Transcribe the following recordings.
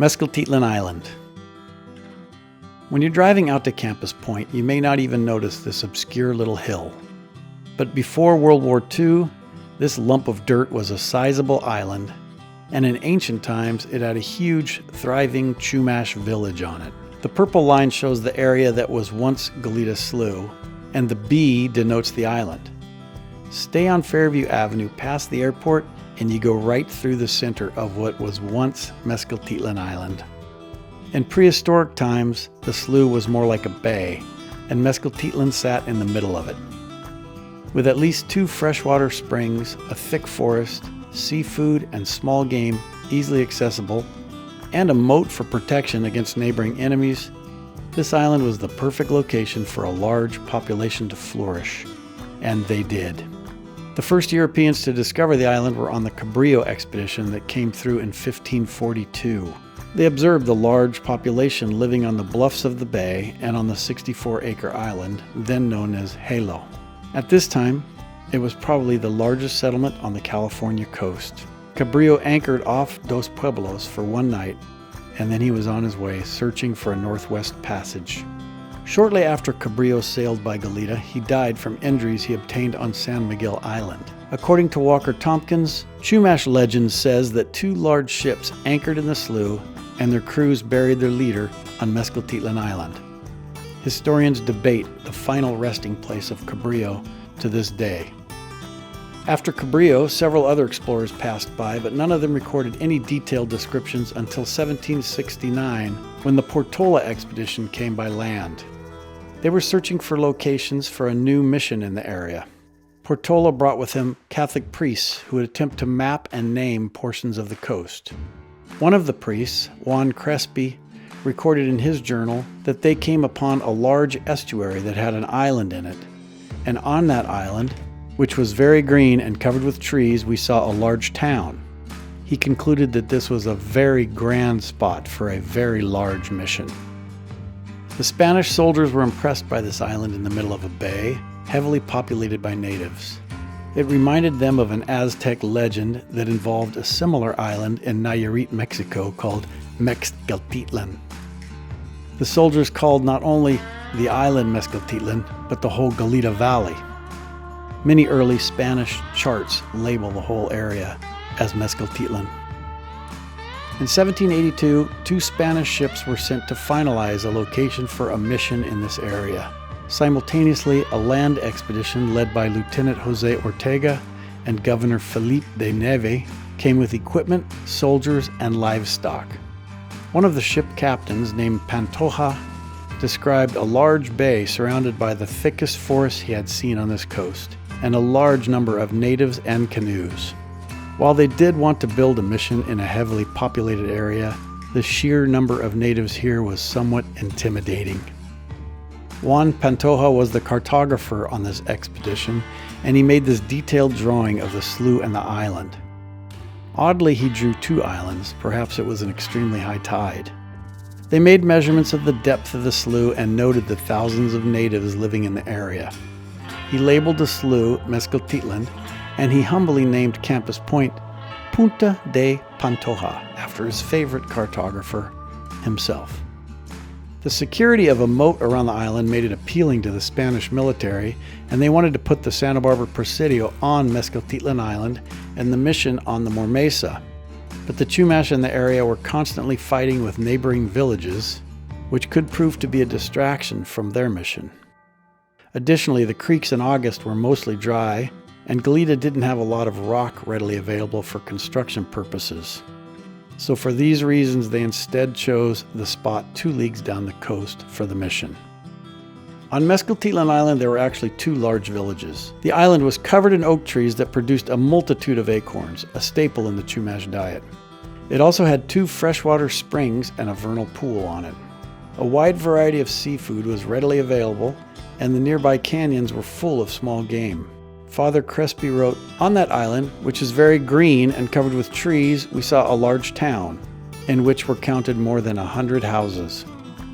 Mescaltitlan Island. When you're driving out to Campus Point, you may not even notice this obscure little hill. But before World War II, this lump of dirt was a sizable island, and in ancient times it had a huge, thriving Chumash village on it. The purple line shows the area that was once Goleta Slough, and the B denotes the island. Stay on Fairview Avenue past the airport, and you go right through the center of what was once Mescaltitlan Island. In prehistoric times, the slough was more like a bay, and Mescaltitlan sat in the middle of it. With at least 2 freshwater springs, a thick forest, seafood and small game easily accessible, and a moat for protection against neighboring enemies, this island was the perfect location for a large population to flourish. And they did. The first Europeans to discover the island were on the Cabrillo expedition that came through in 1542. They observed the large population living on the bluffs of the bay and on the 64-acre island, then known as Halo. At this time, it was probably the largest settlement on the California coast. Cabrillo anchored off Dos Pueblos for one night, and then he was on his way searching for a northwest passage. Shortly after Cabrillo sailed by Goleta, he died from injuries he obtained on San Miguel Island. According to Walker Tompkins, Chumash legend says that 2 large ships anchored in the slough and their crews buried their leader on Mescaltitlan Island. Historians debate the final resting place of Cabrillo to this day. After Cabrillo, several other explorers passed by, but none of them recorded any detailed descriptions until 1769, when the Portola expedition came by land. They were searching for locations for a new mission in the area. Portola brought with him Catholic priests who would attempt to map and name portions of the coast. One of the priests, Juan Crespi, recorded in his journal that they came upon a large estuary that had an island in it, and on that island, which was very green and covered with trees, we saw a large town. He concluded that this was a very grand spot for a very large mission. The Spanish soldiers were impressed by this island in the middle of a bay, heavily populated by natives. It reminded them of an Aztec legend that involved a similar island in Nayarit, Mexico called Mescaltitlan. The soldiers called not only the island Mescaltitlan, but the whole Goleta Valley. Many early Spanish charts label the whole area as Mescaltitlan. In 1782, 2 Spanish ships were sent to finalize a location for a mission in this area. Simultaneously, a land expedition led by Lieutenant Jose Ortega and Governor Felipe de Neve came with equipment, soldiers, and livestock. One of the ship captains, named Pantoja, described a large bay surrounded by the thickest forest he had seen on this coast, and a large number of natives and canoes. While they did want to build a mission in a heavily populated area, the sheer number of natives here was somewhat intimidating. Juan Pantoja was the cartographer on this expedition, and he made this detailed drawing of the slough and the island. Oddly, he drew 2 islands, perhaps it was an extremely high tide. They made measurements of the depth of the slough and noted the thousands of natives living in the area. He labeled the slough Mescaltitlan, and he humbly named Campus Point Punta de Pantoja, after his favorite cartographer himself. The security of a moat around the island made it appealing to the Spanish military, and they wanted to put the Santa Barbara presidio on Mescaltitlan Island and the mission on the Mormesa. But the Chumash in the area were constantly fighting with neighboring villages, which could prove to be a distraction from their mission. Additionally, the creeks in August were mostly dry, and Goleta didn't have a lot of rock readily available for construction purposes. So for these reasons, they instead chose the spot 2 leagues down the coast for the mission. On Mescaltitlan Island, there were actually 2 large villages. The island was covered in oak trees that produced a multitude of acorns, a staple in the Chumash diet. It also had 2 freshwater springs and a vernal pool on it. A wide variety of seafood was readily available, and the nearby canyons were full of small game. Father Crespi wrote, "On that island, which is very green and covered with trees, we saw a large town, in which were counted more than 100 houses."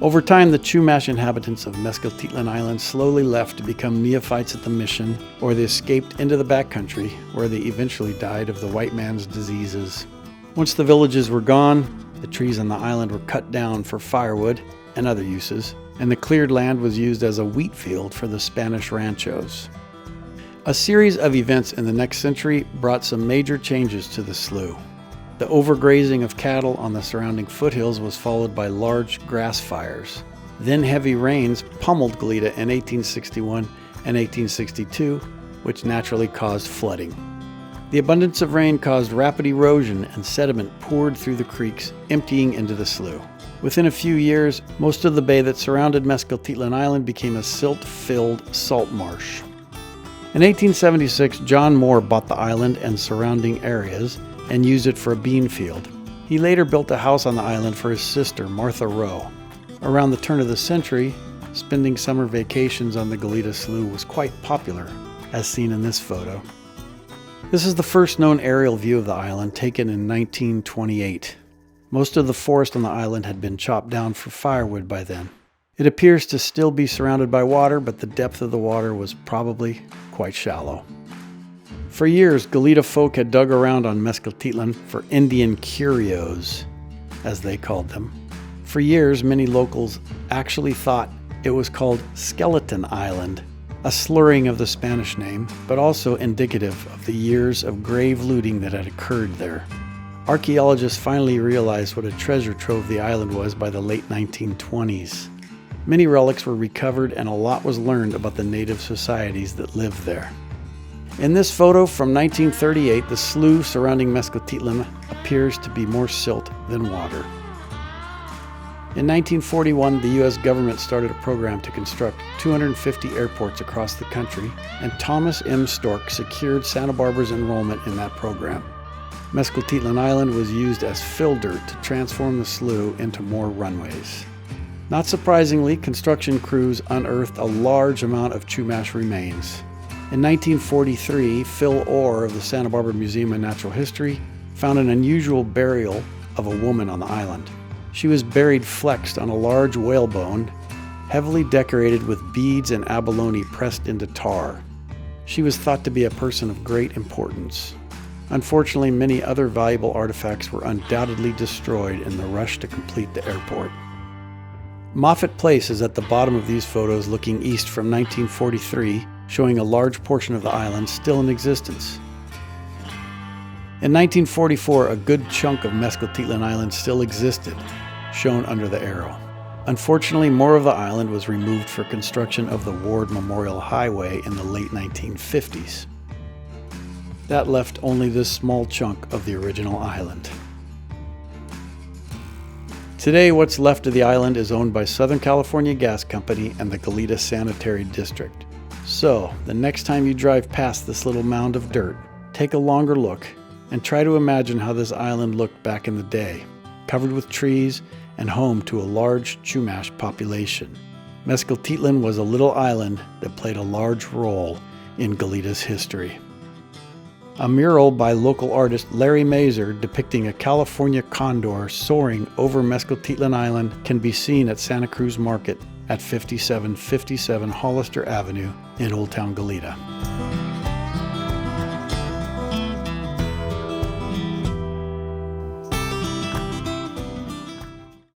Over time, the Chumash inhabitants of Mescaltitlan Island slowly left to become neophytes at the mission, or they escaped into the backcountry, where they eventually died of the white man's diseases. Once the villages were gone, The trees on the island were cut down for firewood and other uses, and the cleared land was used as a wheat field for the Spanish ranchos. A series of events in the next century brought some major changes to the slough. The overgrazing of cattle on the surrounding foothills was followed by large grass fires. Then heavy rains pummeled Goleta in 1861 and 1862, which naturally caused flooding. The abundance of rain caused rapid erosion, and sediment poured through the creeks, emptying into the slough. Within a few years, most of the bay that surrounded Mescaltitlan Island became a silt-filled salt marsh. In 1876, John Moore bought the island and surrounding areas and used it for a bean field. He later built a house on the island for his sister, Martha Rowe. Around the turn of the century, spending summer vacations on the Goleta Slough was quite popular, as seen in this photo. This is the first known aerial view of the island, taken in 1928. Most of the forest on the island had been chopped down for firewood by then. It appears to still be surrounded by water, but the depth of the water was probably quite shallow. For years, Goleta folk had dug around on Mescaltitlan for Indian curios, as they called them. For years, many locals actually thought it was called Skeleton Island, a slurring of the Spanish name, but also indicative of the years of grave looting that had occurred there. Archaeologists finally realized what a treasure trove the island was by the late 1920s. Many relics were recovered and a lot was learned about the native societies that lived there. In this photo from 1938, the slough surrounding Mescaltitlan appears to be more silt than water. In 1941, the U.S. government started a program to construct 250 airports across the country, and Thomas M. Stork secured Santa Barbara's enrollment in that program. Mescaltitlan Island was used as fill dirt to transform the slough into more runways. Not surprisingly, construction crews unearthed a large amount of Chumash remains. In 1943, Phil Orr of the Santa Barbara Museum of Natural History found an unusual burial of a woman on the island. She was buried flexed on a large whalebone, heavily decorated with beads and abalone pressed into tar. She was thought to be a person of great importance. Unfortunately, many other valuable artifacts were undoubtedly destroyed in the rush to complete the airport. Moffett Place is at the bottom of these photos, looking east from 1943, showing a large portion of the island still in existence. In 1944, a good chunk of Mescaltitlan Island still existed, shown under the arrow. Unfortunately, more of the island was removed for construction of the Ward Memorial Highway in the late 1950s. That left only this small chunk of the original island. Today, what's left of the island is owned by Southern California Gas Company and the Goleta Sanitary District. So, the next time you drive past this little mound of dirt, take a longer look and try to imagine how this island looked back in the day, covered with trees and home to a large Chumash population. Mescaltitlan was a little island that played a large role in Goleta's history. A mural by local artist Larry Mazer depicting a California condor soaring over Mescaltitlan Island can be seen at Santa Cruz Market at 5757 Hollister Avenue in Old Town Goleta.